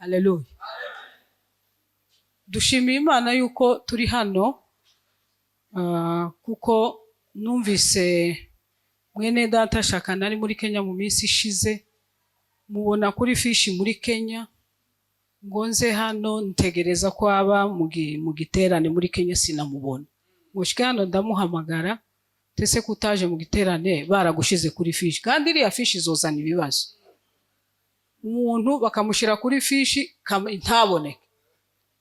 Haleluya. Dushimiye Imana yuko turi hano kuko numvise mwene data Shakana ari muri Kenya mu minsi ishize, mubona kuri fishi muri Kenya, ngo nze hano ntegereza ko aba mu giterane muri Kenya, sinamubona. Mushike hano ndamuhamagara, tese kutaje mu giterane baragushize kuri fishi, kandi iriya fishi izozana ibibazo. Umuntu bakamushira kuri fishi ntaboneke.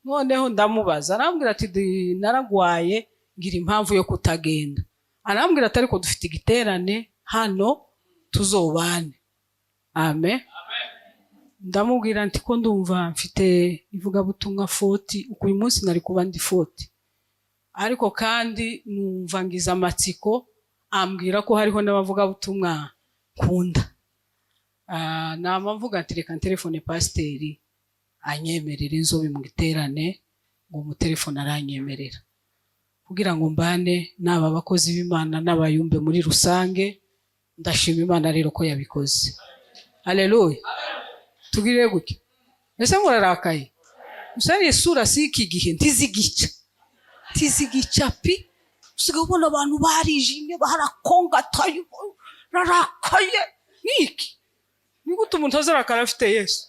Noneho ndamubaza, arambwira ati naragwaye ngira impamvu yo kutagenda. Arambwira ati ariko dufite igiterane hano tuzobane. Amen. Ndamubwira nti ko ndumva mfite ivugabutumwa 40, uko uyu munsi nari kuba ndi 40. Ariko kandi numva ngiza amatsiko, ambwira ko hariho n'abavugabutumwa kunda. Nama mvuga ati reka telefone pasiteri anyemerera inzobe mu giterane, ngo mu telefone aranyemerera kugira ngo mbane n'aba bakozi b'Imana n'abayumbe muri rusange. Ndashima Imana rero ko yabikoze. Haleluya. Tugire gutya. Ese murarakaye? Usari isura siki gihe ntizigica pi. Usigabona abantu barijimye barakonga tayo rarakaye. Niki? Ni gute umuntu azarakara afite Yesu?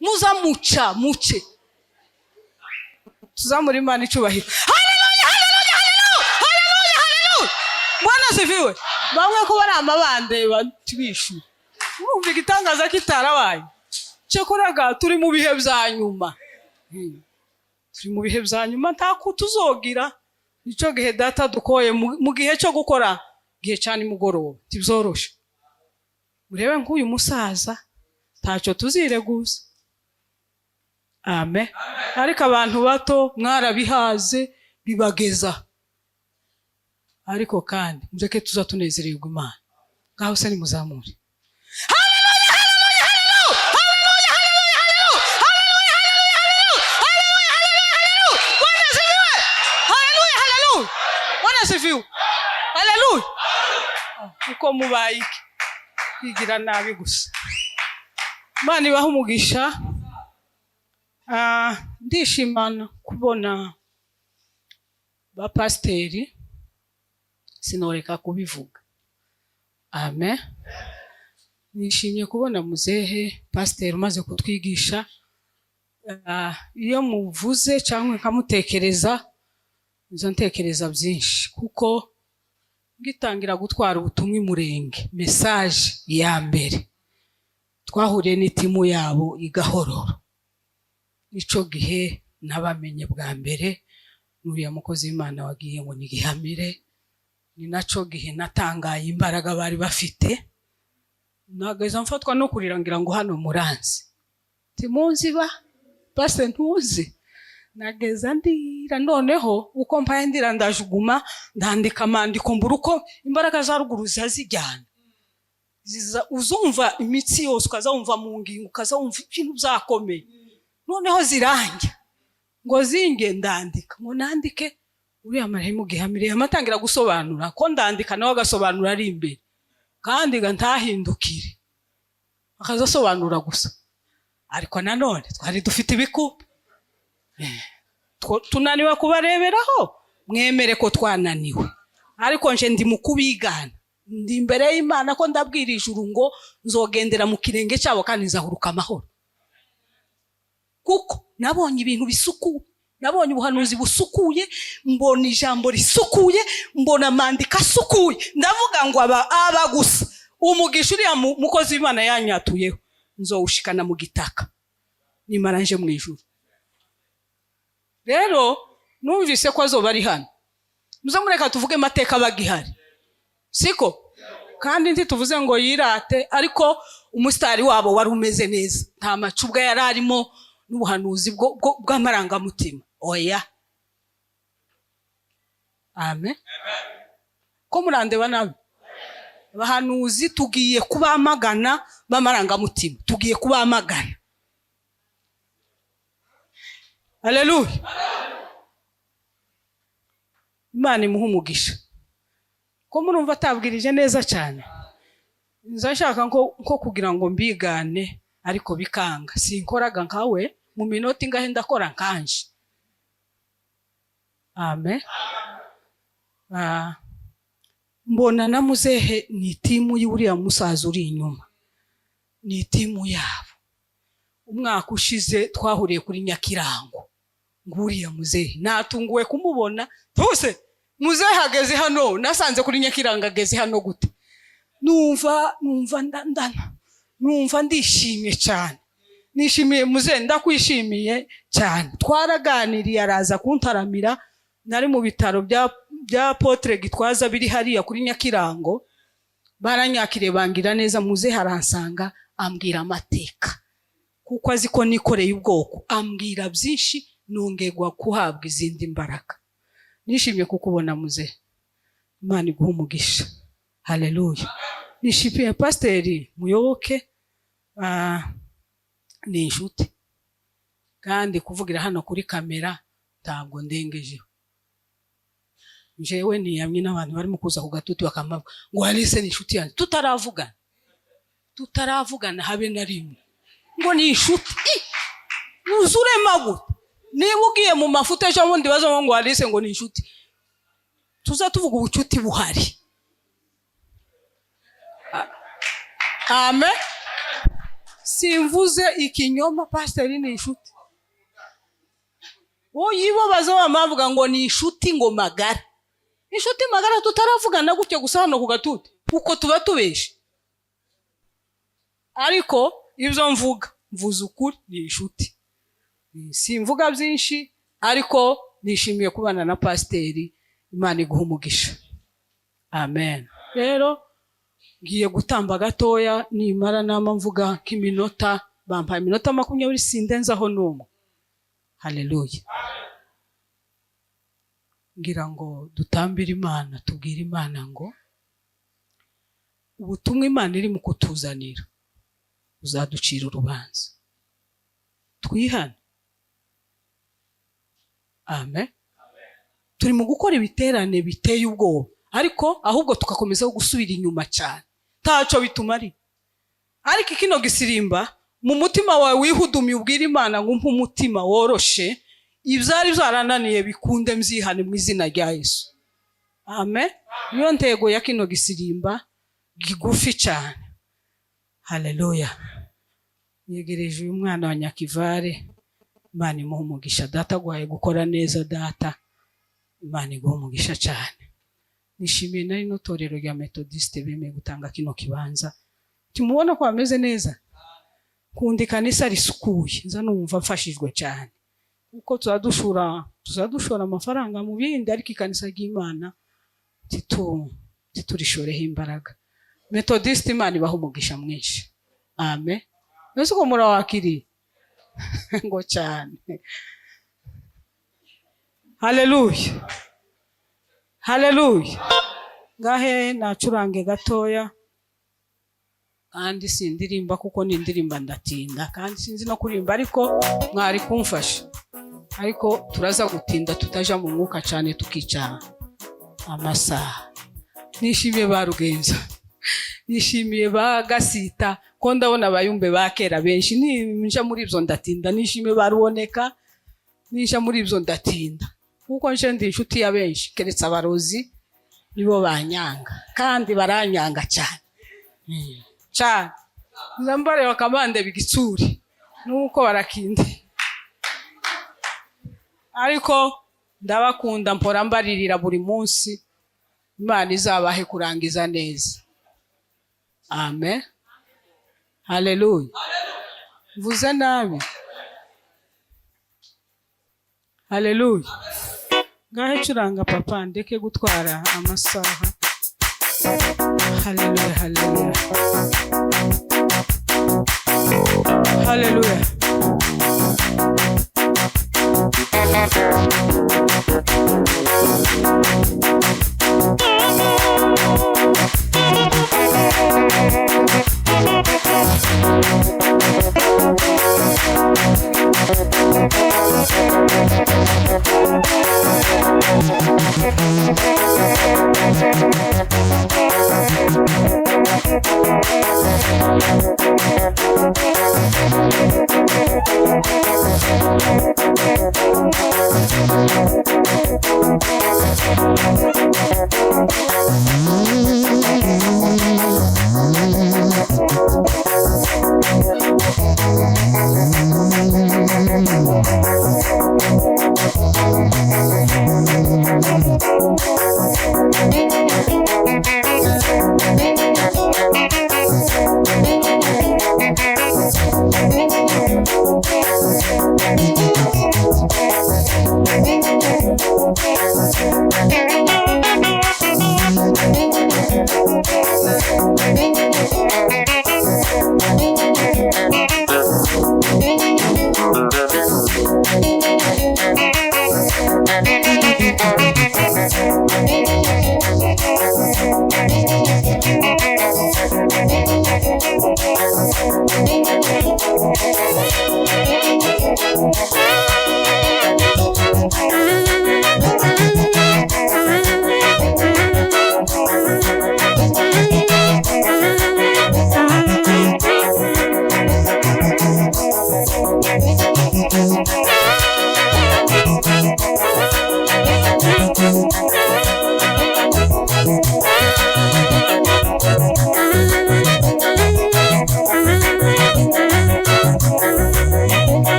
Muzamuca muce. Tuzamura Imana icubahiro. Haleluya, haleluya, haleluya, haleluya. Bwana sifiwe. Bamwe ko bari amabande batibishu. Urumva igitangaza kitarabaye. Cyekoraga turi mu bihe bya nyuma. Turi mu bihe bya nyuma nta kutuzogira. Nico gihe data dukoye mu gihe cyo gukora gihe cyane mugoroba. Tibyoroshe. Urebe nk'uyu musaza ntacyo tuzireguza. Amen. Ariko abantu bato mwarabihaze bibageza. Ariko kandi mureke tuza tunezererwa Imana. Ngaho se ni muzamure. Haleluya, haleluya, haleluya, haleluya, haleluya, haleluya, haleluya, haleluya, haleluya. Bwana sifiwe. Haleluya. Uko mubaye kwigira nabi gusa. Imana ibaha umugisha. Ndishimana kubona ba pasiteri, sinoreka kubivuga. Amen. Nishimye kubona muzehe pasiteri umaze kutwigisha. Iyo muvuze cyangwa nkamutekereza, nzo ntekereza byinshi, kuko ngitangira gutwara ubutumwa imurenge, message ya mbere twahuriye n'itimu yabo igahororo. Nico gihe nabamenye bwa mbere nuriya mukozi w'Imana wagiye ngo nigihamire. Ni naco gihe natangaye imbaraga bari bafite. Nageza mfatwa no kurirangira ngo hano muranzi. Timunzi ba base ntuzi. Nageza ndira, noneho uko mpaye ndira ndajuguma ndandika amandiko mbura uko imbaraga za ruguru zazijyana. Uzumva imitsi yose, ukazumva mu ngingo, ukazumva ibintu byakomeye. Noneho zirangira ngo zinge ndandika, ngo nandike uriya marehemu gihamire. Amatangira gusobanura ko ndandika nawe agasobanura ari imbere, kandi ntahindukire akazasobanura gusa. Ariko nanone twari dufite ibikuba, tunaniwe kubareberaho. Mwemere ko twananiwe, ariko nje ndi mukubigana, ndi imbere y'Imana ko ndabwira ijuru ngo nzogendera mu kirenge cyabo kandi nzahuruka amahoro. Kuko nabonye ibintu bisukuye, nabonye ubuhanuzi busukuye, mbona ijambo risukuye, mbona amandika asukuye. Ndavuga ngo aba gusa umugisha uriya mukozi w'Imana yanyatuyeho nzowushikana mu gitaka nimara nje mu ijuru. Rero numvise ko azoba ari hano. Muzamureka tuvuge mateka bagihari, siko? Kandi ntituvuze ngo yirate, ariko umusitari wabo wari umeze neza, nta macubwa yari arimo n'ubuhanuzi bw'amarangamutima. Oya. Amen. Ko murandeba nabi? Abahanuzi tugiye kubamagana b'amarangamutima, tugiye kubamagana. Haleluya. Imana imuha umugisha. Ko murumva atabwirije neza cyane. Nzashaka nko kugira ngo mbigane, ariko bikanga. Sinkoraga nkawe mu minota ingahe ndakora nkanje. Amen. Mbona na muzehe ni timu y'uriya musaza uri inyuma, ni timu yabo. Umwaka ushize twahuriye kuri Nyakirango, nguriya muzehe natunguwe kumubona. Tose muzehe ageze hano, nasanze kuri Nyakirango ageze hano gute. Numva ndishimye cyane. Nishimiye muzehe, ndakwishimiye cyane. Twaraganiriye araza kuntaramira, nari mu bitaro bya Apotre Gitwaza biri hariya kuri Nyakirango. Baranyakire bangira neza. Muzehe aransanga ambwira amateka, kuko azi ko nikoreye ubwoko. Ambwira byinshi, nongegwa kuhabwa izindi mbaraga. Nishimiye kukubona muzehe, Imana iguhe umugisha. Haleluya. Nishimiye Pasiteri Muyoboke, ni inshuti, kandi kuvugira hano kuri kamera ntabwo ndengejeho. Njewe niyamye n'abantu barimo kuza ku gatuti bakamavuga ngo Alice ni inshuti yanjye. Tutaravugana habe na rimwe. Ngo ni inshuti. Uzure maguta. Niba ugiye mu mafuta ejo bundi bazo ngo Alice ngo ni inshuti, tuza tuvuga ubucuti buhari. Amen. Simvuze ikinyoma. Pasiteri ni inshuti. Yibo bazo bamavuga ngo ni inshuti ngo magara. Inshuti magara tutaravugana gutyo gusa hano ku gatuti, uko tuba tubeshe. Ariko ibyo mvuze ukuri, ni inshuti. Simvuga byinshi, ariko nishimiye kubana na Pasiteri. Imana iguhe umugisha. Amen. Rero ngiye gutamba gatoya, nimara nama mvuga k'iminota, bampaye iminota 20 sindenzaho n'umwe. Haleluya. Ngira ngo dutambire Imana, tubwire Imana ngo ubutumwa Imana iri mu kutuzanira uzaducira urubanza. Twihane. Amen. Turi mu gukora ibiterane biteye ubwoba, ariko ahubwo tugakomeza gusubira inyuma cyane. Taco bitumari. Ariko kino gisirimba mu mutima wawe wihudumiye ubwira Imana ngo umpe umutima woroshe, ibyari byarananiye bikunde mzihane mu izina rya Yesu. Amen. Niyo ntego ya kino gisirimba gigufi cyane. Haleluya. Yegereje uyu mwana wa Nyakivare. Imana imuhe umugisha. Data gwaye gukora neza data. Imana iguhe umugisha cyane. Nishimiye nari no torero rya Methodiste bemeye gutanga kino kibanza. Timubona ko ameze neza. Kundi kanisa risukuye. Nza numva mfashijwe cyane. Uko tuzadushora amafaranga mu bindi, ariko ikanisa ry'Imana titurishoreho imbaraga. Methodiste Imana ibaha umugisha mwinshi. Amen. Nese ko murawakiri ngo cyane. Haleluya. Haleluya. Ngahe nacurange gatoya, kandi sindirimba kuko nindirimba ndatinda, kandi sinzi no kurimba, ariko mwari kumfasha. Ariko turaza gutinda, tutaja mu mwuka cyane, tukicara amasaha. Nishimiye ba Rugenza, nishimiye ba Gasita, ko ndabona abayumbe bakera benshi. Ninja muri ibyo ndatinda. Nishimiye baruboneka, ninja muri ibyo ndatinda, kuko nje ndi inshuti ya benshi, keretse abarozi nibo banyanga, kandi baranyanga cyane cyane. Nzambare bakamande bigitsuri nuko barakinde, ariko ndabakunda, mpora mbaririra buri munsi. Imana izabahe kurangiza neza. Amen. Haleluya. Mvuze nabi. Haleluya. Ngahe curanga papa, ndeke gutwara amasaha. Haleluya. Haleluya. Haleluya.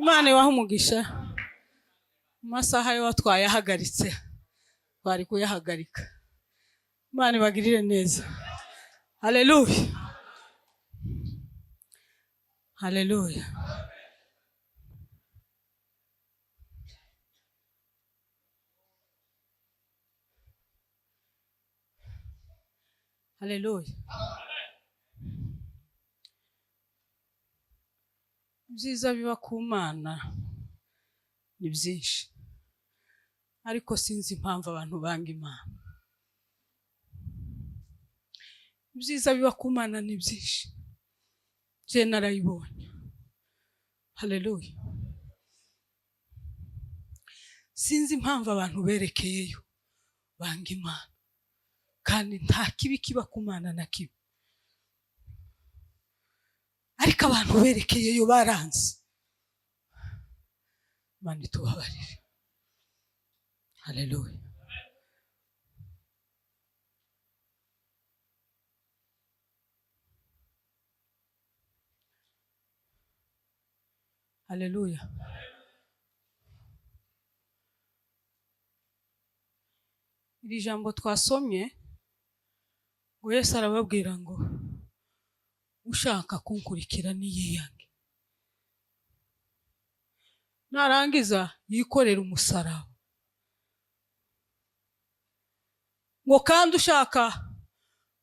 Imana ibaha umugisha. Amasaha yo twayahagaritse bari kuyahagarika. Imana ibagirire neza. Haleluya, haleluya. Haleluya. Ibyiza biba ku Mana ni byinshi, ariko sinzi impamvu abantu banga Imana. Ibyiza biba ku Mana ni byinshi, je narayibonye. Haleluya. Sinzi impamvu abantu berekeyeyo banga Imana, kandi nta kibi kiba ku Mana na kibi, ariko abantu berekeyeyo baranze. Imana itubabarire. Haleluya. Haleluya. Iri jambo twasomye ngo Yesu arababwira ngo ushaka kunkurikira niyiyange, narangiza yikorera umusaraba. Ngo kandi ushaka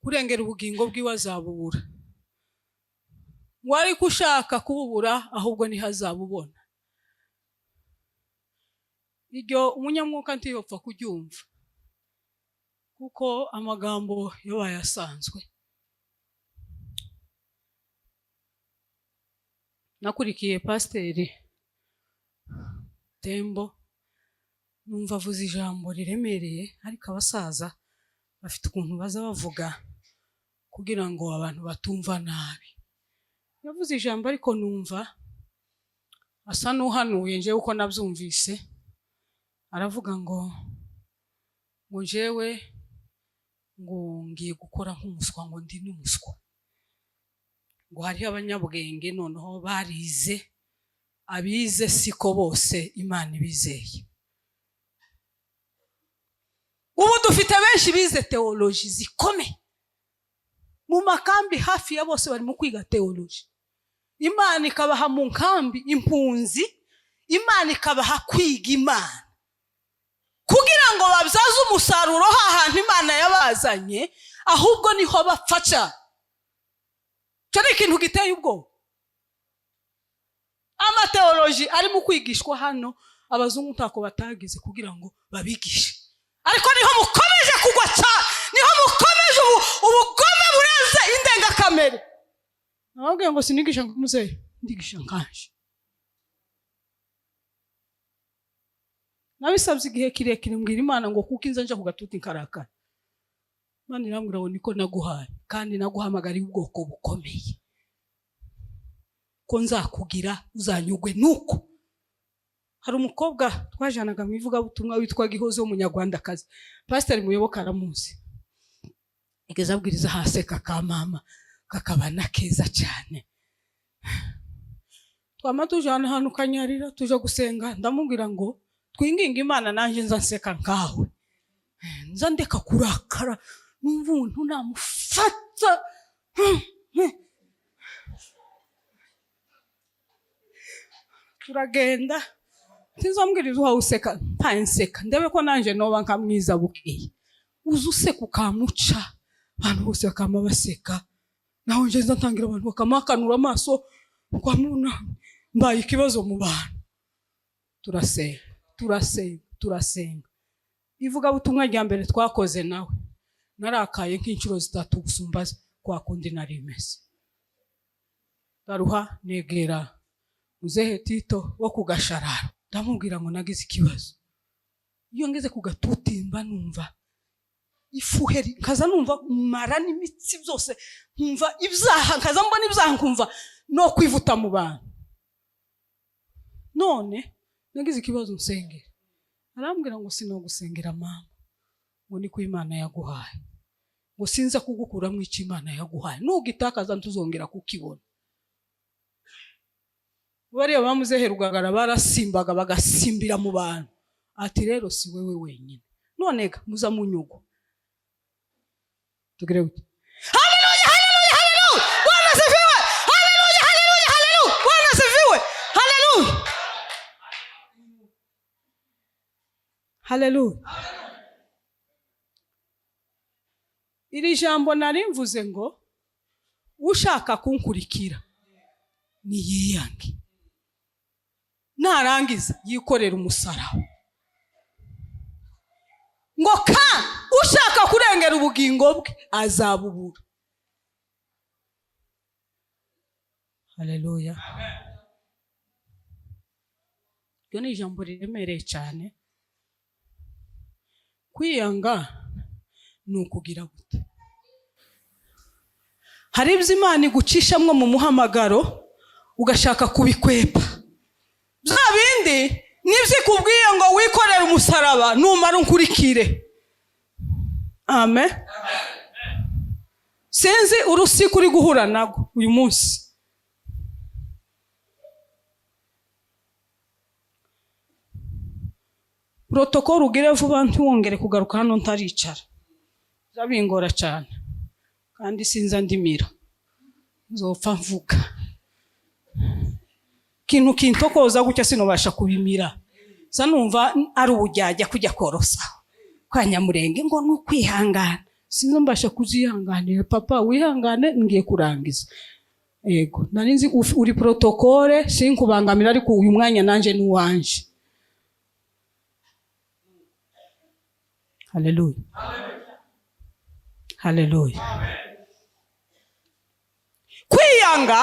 kurengera ubugingo bwiwe azabubura, ngo ariko ushaka kububura ahubwo ntihazabubona. Iryo umunyamwuka ntiyopfa kuryumva kuko amagambo yabaye asanzwe. Nakurikiye Pasiteri Tembo, numva avuze ijambo riremereye, ariko abasaza bafite ukuntu baza bavuga kugira ngo abantu batumva nabi. Yavuze ijambo ariko numva asa n'uhanuye njewe uko nabyumvise. Aravuga ngo jewe ngo ngiye gukora nk'umuswa, ngo ndi n'umuswa, ngo hariho abanyabwenge noneho barize, abize siko bose Imana ibizeye. Ubu dufite benshi bize teoloji zikomeye mu makambi, hafi ya bose bari mu kwiga teoloji. Imana ikabaha mu nkambi impunzi, Imana ikabaha kwiga Imana kugira ngo babyaze umusaruro hahantu Imana yabazanye, ahubwo niho bapfaca. Cyo ni ikintu giteye ubwoba. Amateoloji ari mu kwigishwa hano abazungu ntako batagize kugira ngo babigishe, ariko niho mukomeje kugwa cyane, niho mukomeje ubugome burenze indengakamere. Nababwiye ngo sinigisha nk'umuzehe, ndigisha nkanje. Nabisabye igihe kirekire mbwira Imana ngo kuko inza nje kugatuti nkarakara. Imana irambwira ngo niko naguhaye, kandi naguhamagariye ubwoko bukomeye ko nzakugira uzanyugwe nuko. Hari umukobwa twajanaga mu ivugabutumwa witwa Gihozo w'umunyarwandakazi, Pasiteri Muyoboka aramuzi. Igeze abwiriza haseka ka mama kakabana keza cyane. Twama tujana hano Kanyarira tuje gusenga, ndamubwira ngo twinginga Imana nanje nza nseka nkawe, nza ndeka kurakara, numva umuntu namufata. Turagenda tinzambwiriza uha useka, ntanseka ndebe ko nanje noba nkamwiza bukeye. Uzu useka ukamuca, abantu bose bakama baseka, naho nje nza ntangira abantu bakamakanura amaso kwa muna mbaye ikibazo mu bantu. Turasenga. Ivuga butumwa rya mbere twakoze nawe narakaye nk'inshuro 3 gusumbaza kwa kundi narimeze. Daruha negera Muzehe Tito wo kugashararo, ndamubwira ngo nagize ikibazo. Iyo ngeze kugatutimba numva ifuheri, nkaza numva mara n'imitsi byose, nkumva ibyaha, nkaza mbona ibyaha, nkumva no kwivuta mu bantu. None nagize ikibazo nsengera. Arambwira ngo sinogusengera mama, ngo niko Imana yaguhaye, ngo sinza kugukura mu icyo Imana yaguhaye, nugitakaza ntuzongera kukibona. Bariya bamuzehe Rugagara barasimbaga bagasimbira mu bantu, ati rero si wewe wenyine, none ga muza munyugo. Tugire uti haleluya, haleluya, haleluya, Bwana asifiwe, haleluya, haleluya, haleluya, Bwana asifiwe, haleluya, haleluya. Iri jambo narimvuze ngo ushaka kunkurikira niyiyange, narangiza yikorera umusaraba. Ngo kandi ushaka kurengera ubugingo bwe azabubura. Haleluya. Iryo ni ijambo riremereye cyane. Kwiyanga ni ukugira gute? Hari ibyo Imana igucishamwo mu muhamagaro ugashaka kubikwepa. Bya bindi nibyo ikubwiye ngo wikorere umusaraba numara unkurikire. Amen. Sinzi urusika uri guhura nago uyu munsi. protocol ugire vuba ntiwongere kugaruka hano ntaricara. Zabingora cyane. Kandi sinza ndimira. Nzopfa mvuga. Kintu kintokoza gutya sinobasha kubimira. Sanumva ari ubujyajya kujya korosa. Kwa Nyamurenge ngo nukwihangana. Sinzo mbasha kuzihanganira. Papa wihangane ngiye kurangiza. Yego, narinzi uri protocole sinkubangamira ariko uyu mwanya nanje nuwanje. Hallelujah. Hallelujah. Kwiyanga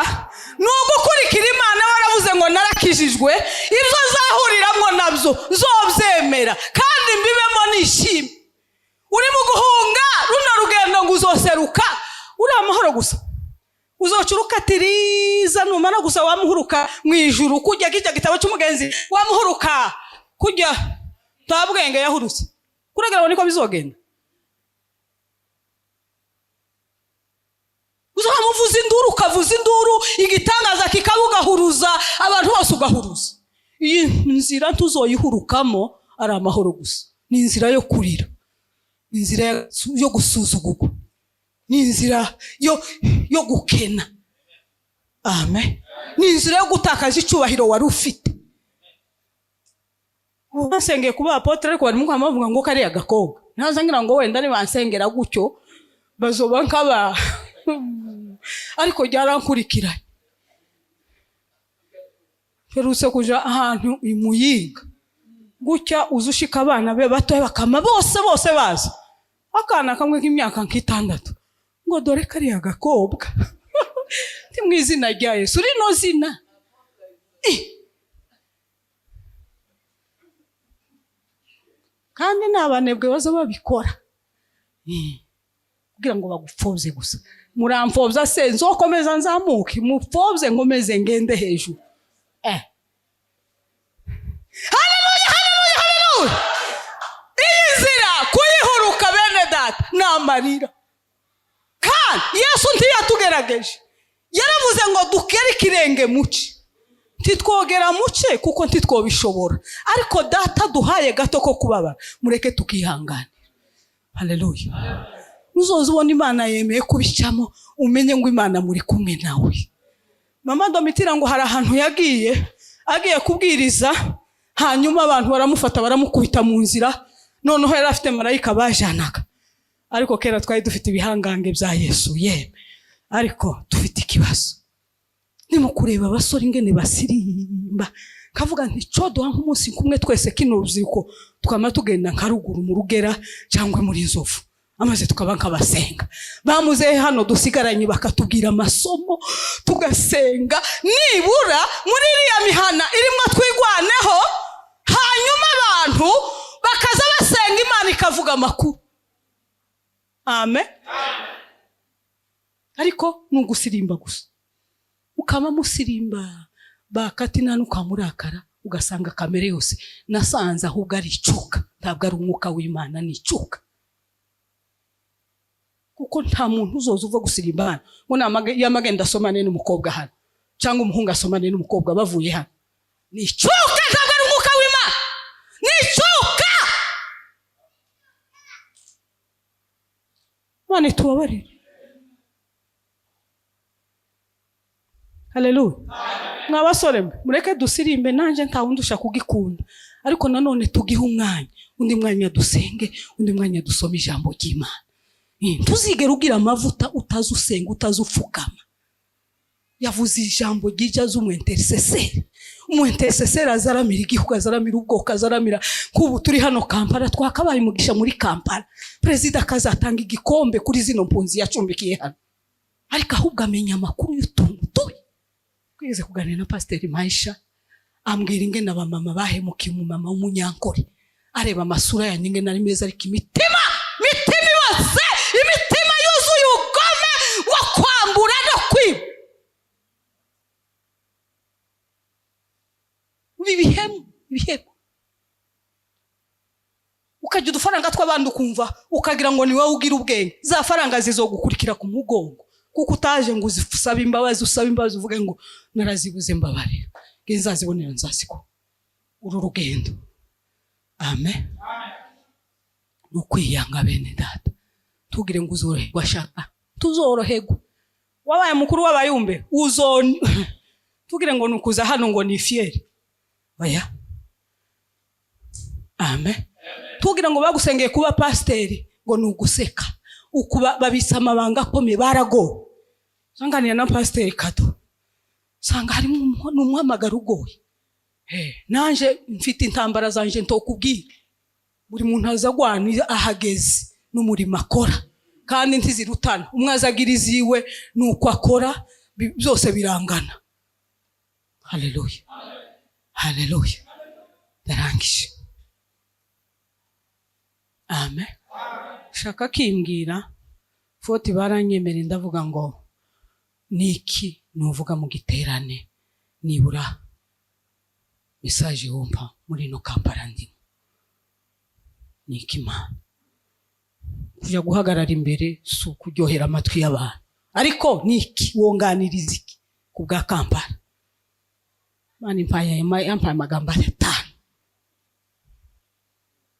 nugukurikira Imana waravuze ngo narakijijwe ibyo zahuriramo nabyo nzobyemera kandi mbibemo nishimye. Uri mu guhunga runo rugendo ngo uzoseruka uri amahoro gusa. Uzocuruka tiriza numara gusa wamuhuruka mu ijuru kujya kijya gitabo cy'umugenzi wamuhuruka kujya tabwenge yahurutse. Kuragara niko bizogenda. Uzamuvuza induru ukavuza induru igitangaza kikabugahuruza abantu bose ugahuruza. Iyi nzira tuzoyihurukamo ari amahoro gusa. Ni inzira yo kurira. Ni inzira yo gusuzugurwa. Ni inzira yo gukena. Amen. Ni inzira yo gutakaza icyubahiro wari ufite. Basengeye kuba apotre ariko bari mukama bavuga ngo kari agakobwa. Ntazangira ngo wenda ni bansengera gutyo bazoba nkaba ariko ryarankurikira. Feruse kuja ahantu imuyinga. Gutya uzushika abana be bato bakama bose baza. Akana kamwe k'imyaka nk'itandatu. Ngo dore kari agakobwa. Ti mwizina rya Yesu rino zina. Kandi nabanebwe baza babikora. Kugira ngo bagupfobye gusa. Muramfobya se nzokomeza nzamuke mupfobye ngomeze ngende hejuru. Haleluya, haleluya, haleluya. Inzira kuyihuruka bene data namarira. Kandi Yesu ntiyatugerageje. Yaravuze ngo dukere ikirenge muce. Ntitwogera muce kuko ntitwobishobora. Ariko data duhaye gato ko kubabara. Mureke tukihangana. Haleluya. Uzoza ubona Imana yemeye kubicamo umenye ngo Imana muri kumwe nawe. Mama Domitira ngo hari ahantu agiye kubwiriza hanyuma abantu baramufata baramukubita mu nzira noneho yari afite marayika bajanaga. Ariko kera twari dufite ibihangange bya Yesu yeme. Ariko dufite ikibazo. Ndimo kureba abasore ingene basirimba. Kavuga nti codoha nk'umunsi kumwe twese kinuziko twama tugenda nkaruguru mu Rugera cyangwa muri Nzovu. Amaze tukaba nkabasenga. Bamuze hano dusigaranye bakatubwira amasomo tugasenga nibura muri iriya mihana irimo twigwaneho hanyuma abantu bakaza basenga Imana ikavuga amakuru. Amen. Ariko nugusirimba gusa. Ukama musirimba bakatina nukamurakara ugasanga kamere yose nasanze ahubwo ari icuka ntabwo ari umwuka w'Imana ni icuka. Kuko nta muntu uzoza uva gusirimba hano ngo yamagenda asomane n'umukobwa hano cyangwa umuhungu asomane n'umukobwa bavuye hano. Ni icuka ntabwo ari umwuka w'Imana. Ni icuka. Mane tubabarire. Haleluya. Mwabasore mureke dusirimbe nanje nta wundi ushaka kugikunda. Ariko nanone tugihe umwanya. Undi mwanya dusenge, undi mwanya dusome ijambo ry'Imana. Tuzigera ugira amavuta utazusenga utazufukama. Yavuze ijambo ry'ijya z'umwintercesseur. Umwintercesseur azaramira igihugu azaramira ubwoko azaramira kubu turi hano Kampala twakabaye mugisha muri Kampala. President akazatanga igikombe kuri zino mpunzi yacumbikiye hano. Ariko ahubwo amenya amakuru y'utuntu tubi. Kwigeze kuganira na Pastor Maisha ambwira ingene abamama bahemukiye umumama w'umunyankore. Areba amasura ya nyinge nari meza ariko imitima yose imitima yuzuye ubugome wo kwambura no kwiba. Bibihemu ukajya udufaranga tw'abandi ukumva ukagira ngo ni wowe ugira ubwenge. Za faranga zizogukurikira ku mugongo kuko utaje ngo uzifusaba imbabazi usaba imbabazi uvuge ngo narazibuze mbabarira nzazibonera nzasiko uru rugendo. Amen. Nukwiyanga bene data. Tugire ngo uzoroherwa shaka. Tuzoroherwa. Wabaye mukuru w'abayumbe tugire ngo nukuza hano ngo ni fieri. Oya. Amen. Tugire ngo bagusengeye kuba pasteri ngo nuguseka. Ukuba babisa amabanga akomeye barago. Sanganira na pasteri Kato. Sanga hari n'umuhamagaro ugoye. Nanje mfite intambara zanje ntokubwira. Buri muntu azagwana ahageze n'umurimo akora kandi ntizirutana. Umwe azagiriza iwe nuko akora byose birangana. Haleluya. Haleluya. Darangije. Amen. Shaka kimbwira foti baranyemere ndavuga ngo niki nuvuga mu giterane nibura message wumva muri no Kampala ndi niki ma kuja guhagarara imbere su kuryohera amatwi y'abantu ariko niki wonganiriza iki kubwa Kampala mani mpaye yampaye amagambo atanu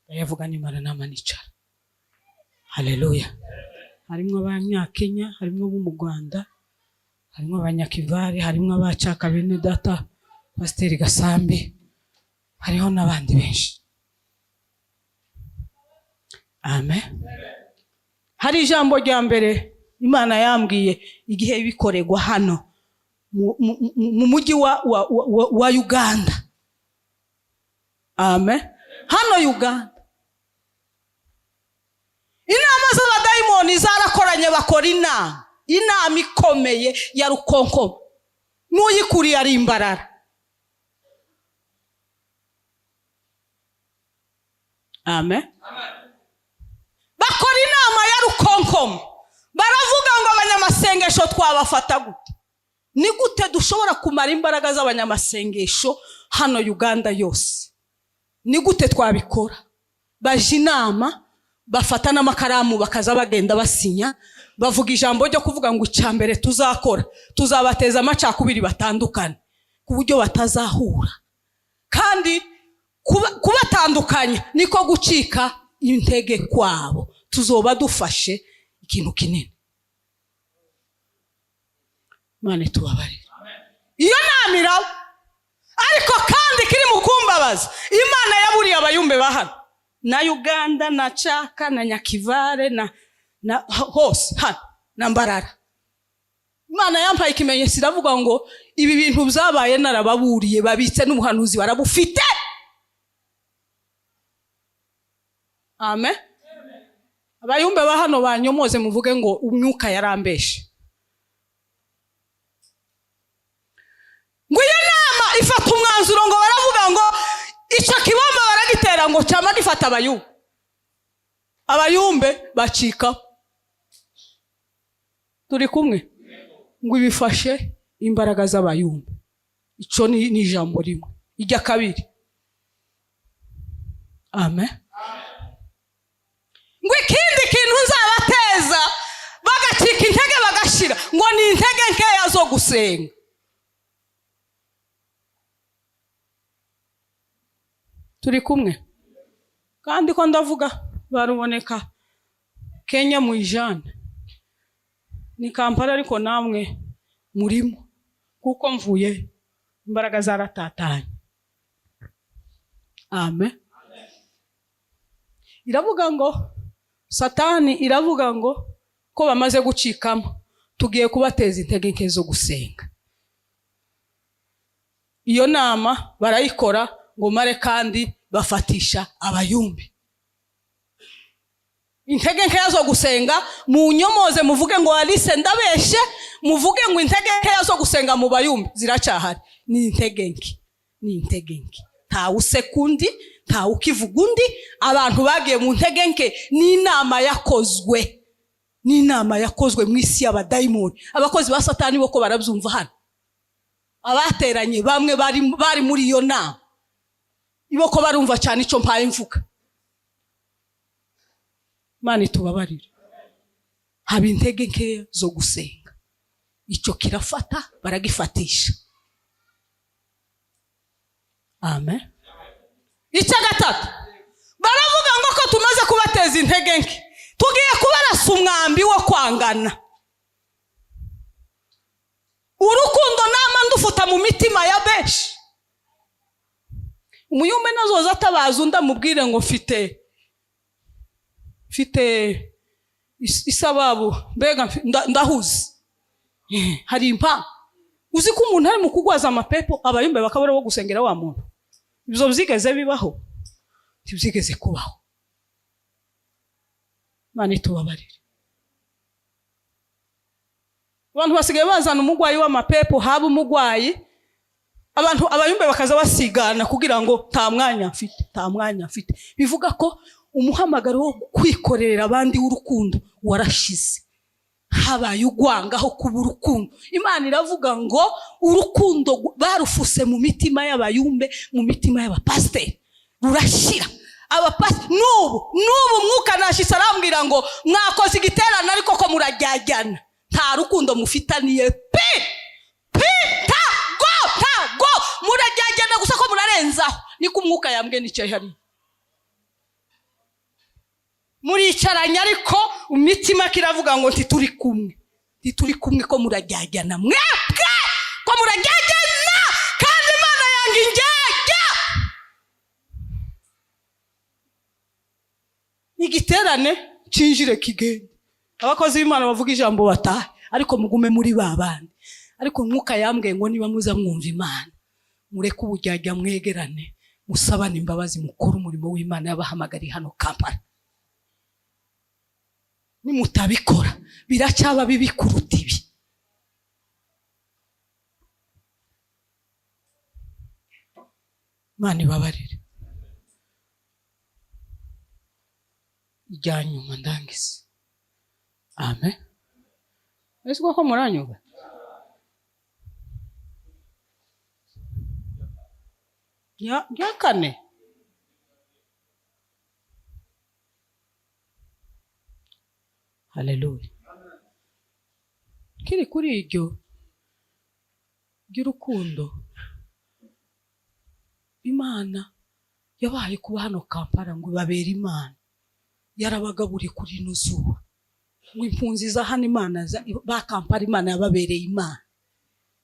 yavuga ni mara namanicara. Haleluya. Harimo abanyakenya, harimo abo mu Rwanda, harimo abanyakivare, harimo abacaka bene data Pasteur Gasambi, hariho n'abandi benshi. Amen. Hari ijambo rya mbere Imana yambwiye igihe bikoregwa hano mu mujyi wa Uganda. Amen. Hano Uganda. Inama z'abadayimoni zarakoranye bakora inama ikomeye ya rukonko n'uyikuriye ari imbarara. Amen. Bakora inama ya rukonko baravuga ngo abanyamasengesho twabafata gute. Ni gute dushobora kumara imbaraga z'abanyamasengesho hano Uganda yose? Ni gute twabikora? Baje inama bafata n'amakaramu bakaza bagenda basinya bavuga ijambo ryo kuvuga ngo icyambere tuzakora tuzabateza amacakubiri batandukanye ku buryo batazahura kandi kubatandukanya niko gucika intege kwabo. Tuzoba dufashe ikintu kinini. Mane tubabarira. Iyo namira ariko kandi kiri mu kumbabaza Imana yaburiye abayumbe bahano na Uganda na Chaka na Nyakivare na hose hano na Mbarara. Imana yampaye ikimenyetso iravuga ngo ibi bintu byabaye narababuriye babitse n'ubuhanuzi barabufite. Amen. Abayumbe bahano banyomoze muvuge ngo umwuka yarambeshe. Ngo iyo nama ifata umwanzuro ngo baravuga ngo icyo kibomba baragitera ngo cyama gifata abayumbe bacika. Turi kumwe ngo ibifashe imbaraga z'abayumbe. Ico ni ijambo rimwe. Ijya kabiri. Amen. Ngo ikindi kintu nzabateza bagacika intege bagashira ngo ni intege nkeya zo gusenga. Turi kumwe kandi ko ndavuga baruboneka Kenya mu ijana ni Kampala ariko namwe murimo kuko mvuye imbaraga zaratatanye. Amen. Iravuga ngo Satani iravuga ngo ko bamaze gucikamo tugiye kubateza intege nke zo gusenga. Iyo nama barayikora ngo mare kandi bafatisha abayumbe. Intege nke zo gusenga mu nyomoze muvuge ngo Alice ndabeshe muvuge ngo intege nke zo gusenga mu bayumbe ziracyahari. Ni intege nke. Ni intege nke. Nta usekundi nta ukivugundi abantu bagiye mu ntege nke ni inama yakozwe. Ni inama yakozwe mu isi y'abadayimoni. Abakozi ba Satani boko barabyumva hano. Abateranye bamwe bari muri iyo nama. Iboko barumva cyane ico mpaye mvuga. Mani tubabarira. Haba intege nke zo gusenga. Ico kirafata baragifatisha. Amen. Icya gatatu kubateza intege nke, tugiye kubarasa umwambi wo kwangana. Urukundo nama ndufuta mu mitima ya benshi. Umuyumbe nazoza atabaza ndamubwire ngo mfite isababu, mbega ndahuze. Hari impa. Uzi ko umuntu ari mu kugwaza amapepo abayumbe bakabura bo gusengera wa muntu. Ibyo byigeze bibaho? Byigeze kubaho. Mani tubabarire. Abantu basigaye bazana umugwayi w'amapepo, haba umugwayi abantu abayumbe bakaza basigana kugira ngo nta mwanya mfite. Bivuga ko umuhamagaro wo kwikorera abandi w'urukundo warashize. Habaye ugwangaho kuba urukundo. Imana iravuga ngo urukundo barufuse mu mitima y'abayumbe, mu mitima y'abapasiteri rurashira. Abapasiteri n'ubu mwuka nashise arambwira ngo mwakoze igiterane ariko ko murajyajyana, nta rukundo mufitaniye tago murajyajyana gusa ko murarenzaho. Niko umwuka yambwiye nicaye hari. Muricaranye ariko imitima kiravuga ngo ntituri kumwe ko murajyajyana, mwebwe ko murajyajyana kandi Imana yanga injyajya. Igiterane cinjire kigende, abakozi b'Imana bavuga ijambo batahe, ariko mugume muri babandi. Ariko umwuka yambwiye ngo niba muza mwumva Imana, mureke ubujyajya, mwegerane, musabane imbabazi, mukora umurimo w'Imana yabahamagariye hano Kampala. Nimutabikora biracyaba bibi kuruta ibi. Imana ibabarire. Ijyanyuma ndangize. Amen. Ese ko muranyuga? Ya kane. Haleluya. Kiri kuri iryo ry'urukundo, Imana yabaye kuba hano Kampala ngo babere Imana. Yarabagaburiye kuri nuzuba. Ngo impunzi za hano Imana ba Kampala Imana yababereye Imana.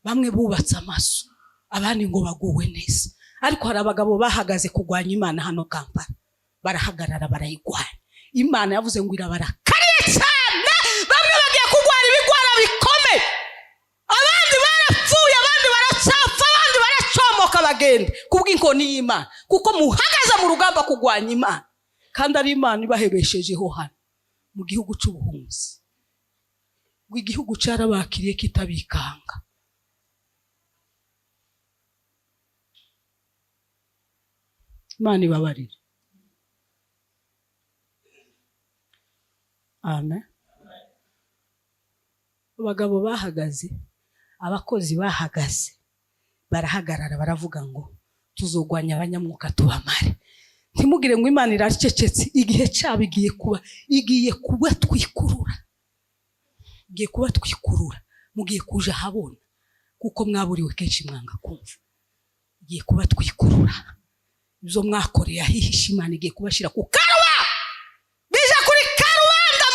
Bamwe bubatse amaso, abandi ngo baguwe neza. Ariko hari abagabo bahagaze kugwanya Imana hano Kampala, barahagarara barayigwanya. Imana yavuze ngo irabarakariye cyane. Bamwe bagiye kugwara ibigwara bikomeye, abandi barapfuye, abandi baracapfa, abandi baracomoka bagenda kubw'inkoni y'Imana, kuko muhagaze mu rugamba kugwanya Imana. Kandi ari Imana ibahebeshejeho hano mu gihugu cy'ubuhunzi. Ngo igihugu carabakiriye kitabikanga. Imana ibabarire. Amen. Abagabo bahagaze, abakozi bahagaze, barahagarara baravuga ngo tuzogwanya abanyamwuka tubamare. Ntimugire ngo Imana iracecetse, igihe cyabo igiye kuba twikurura. Igiye kuba twikurura, mugiye kuja habona kuko mwaburiwe kenshi mwanga kumva. Igiye kuba twikurura. Ibyo mwakoreye ahihisha Imana igiye kubashira ku karwa. Bija kuri karubanda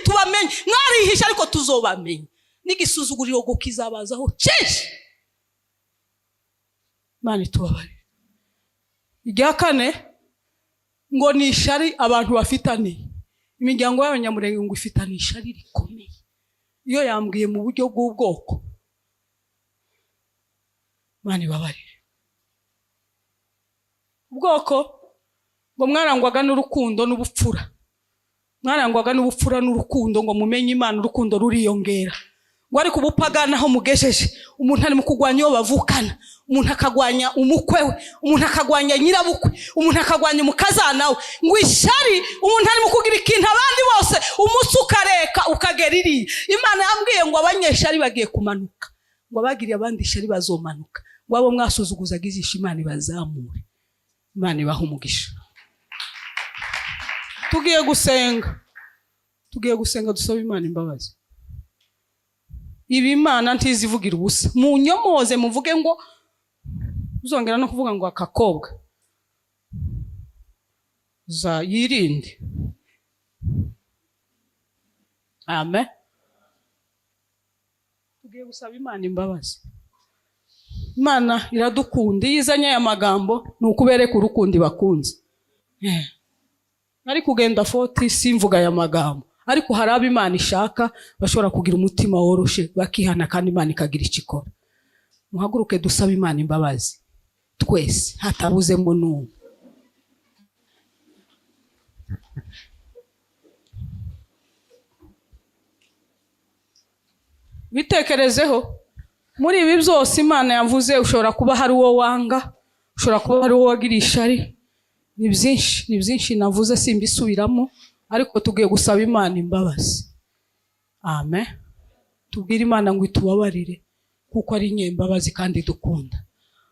tubamenye. Mwarihisha ariko tuzobamenye. N'igisuzuguriro go kizabazaho cyinshi. Imana tubabarire. Irya kane ngo ni ishari abantu bafitaniye. Imiryango y'abanyamurenge ngo ifitaniye ishari rikomeye. Iyo yambwiye mu buryo bw'ubwoko. Imana ibabarire. Ubwoko ngo mwarangwaga n'urukundo n'ubupfura. Mwarangwaga n'ubupfura n'urukundo ngo mumenye Imana, urukundo ruriyongera. Ngo ariko ubupagana aho mugejeje, umuntu ari mu kugwanya iyo bavukana, umuntu akagwanya umukwe we, umuntu akagwanya nyirabukwe, umuntu akagwanya umukazana we. Ngo ishari umuntu ari mu kugira ikintu abandi bose umunsi ukareka ukagera iriya. Imana yambwiye ngo abanyeshari bagiye kumanuka, ngo abagiriye abandi ishari bazomanuka, ngo abo mwasuzuguzaga izisha Imana ibazamure. Imana ibaha umugisha. Tugiye gusenga dusaba Imana imbabazi. Ibi Imana ntizivugira ubusa. Munyomoze muvuge ngo uzongera no kuvuga ngo akakobwa. yirinde. Amen. Tugiye gusaba Imana imbabazi. Imana iradukunda, iyo izanye aya magambo ni ukubereka urukundo bakunze. Nari kugenda 40 simvuga aya magambo, ariko hari abo Imana ishaka bashobora kugira umutima woroshe bakihana kandi Imana ikagira ikikora. Muhaguruke dusaba Imana imbabazi twese hatabuzemo n'umwe. Bitekerezeho, muri ibi byose Imana yavuze ushobora kuba hari uwo wanga, ushobora kuba hari uwo wagira ishari. Ni byinshi navuze simbisubiramo, ariko tugiye gusaba Imana imbabazi. Amen. Tubwire Imana ngo itubabarire kuko ari nyembabazi kandi dukunda.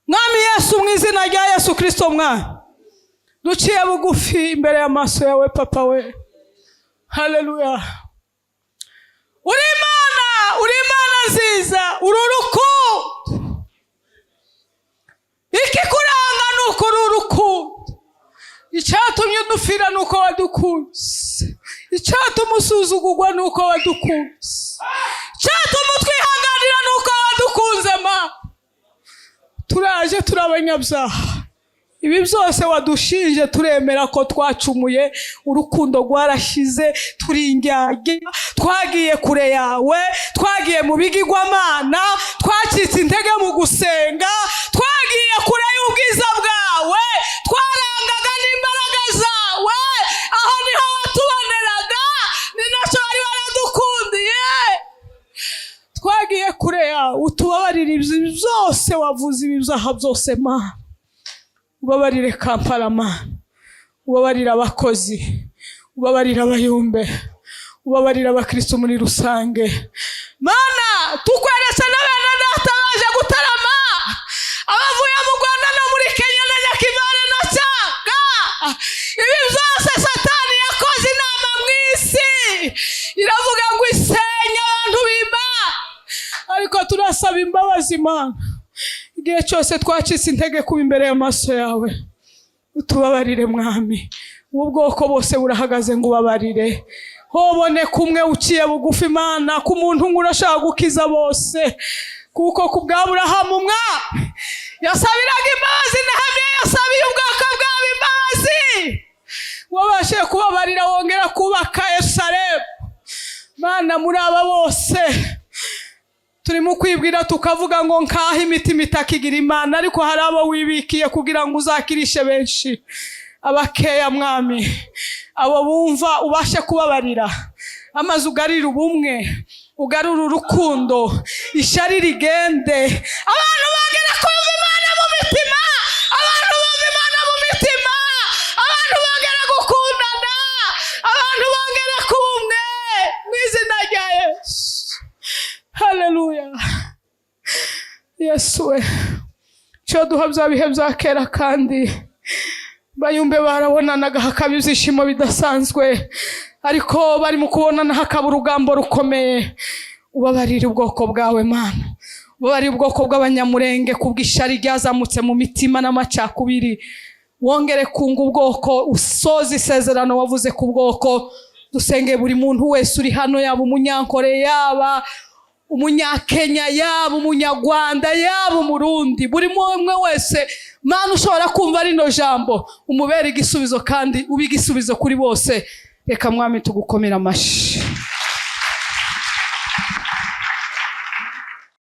Mwami Yesu, mu izina rya Yesu Kristo, Mwana duciye bugufi imbere y'amaso yawe Papa we. Haleluya. Uri Imana nziza, uri urukundo. Ikikuranga ni uko uri urukundo. Icyatumye udupfira ni uko wadukunze. Icyatumye usuzugurwa ni uko wadukunze. Icyatumye utwihanganira ni uko wadukunze ma. Turaje turi abanyabyaha. Ibi byose wadushinje turemera ko twacumuye, urukundo rwarashize, turi indyarya, twagiye kure yawe, twagiye mu bigirwamana, twacitse intege mu gusenga, twagiye kure y'ubwiza bwawe, twarangaga n'imbaraga zawe, aho niho watuboneraga, ni nacyo wari waradukundiye. Twagiye kure yawe, utubabarire ibi byose wavuze, ibi byaha byose Mana. Ubabarire Kampala Mana, ubabarire abakozi, ubabarire abayumbe, ubabarire abakristo muri rusange Mana. Tukweretse n'abana data baje gutarama, abavuye mu Rwanda no muri Kenya na Nyakivale na Cyanga. Ibi byose Satani yakoze inama mu isi, iravuga ngo isenye abantu b'Imana, ariko turasaba imbabazi Mana. Igihe cyose twacitse intege kuba imbere y'amaso yawe, utubabarire Mwami. Ubu bwoko bose burahagaze ngo ubabarire. Hobone kumwe uciye bugufi Mana, ku muntu urashaka gukiza bose, kuko ku bwa Aburahamu Mwami yasabiraga imbabazi, Nehemiya yasabiye ubwoko bwawe imbabazi. Wabashe kubabarira wongera kubaka Yerusalemu Mana. Muri aba bose turimo kwibwira tukavuga ngo nkaho imitima itakigira Imana, ariko hari abo wibikiye kugira ngo uzakirishe benshi. Abakeya Mwami, abo bumva ubashe kubabarira, amaze ugarira ubumwe, ugarura urukundo, ishari rigende, abantu bagera kumva Imana mu mitima, abantu bumva Imana mu mitima, abantu bagera gukundana, abantu bagera kumwe mu izina rya Yesu. Haleluya. Yesu we, cyo duha bya bihe bya kera kandi bayumbe barabonanaga hakaba ibyishimo bidasanzwe, ariko bari mu kubonana hakaba urugambo rukomeye. Ubabarire ubwoko bwawe Mana, ubabarire ubwoko bw'abanyamurenge kubw'ishari ryazamutse mu mitima n'amacakubiri. Wongere kunga ubwoko, usoze isezerano wavuze ku bwoko. Dusenge buri muntu wese uri hano, yaba umunyankore, yaba umunyakenya, yaba umunyarwanda, yaba umurundi, buri umwe wese Mana ushobora kumva rino jambo, umubere igisubizo kandi ube igisubizo kuri bose. Reka Mwami tugukomera amashyi.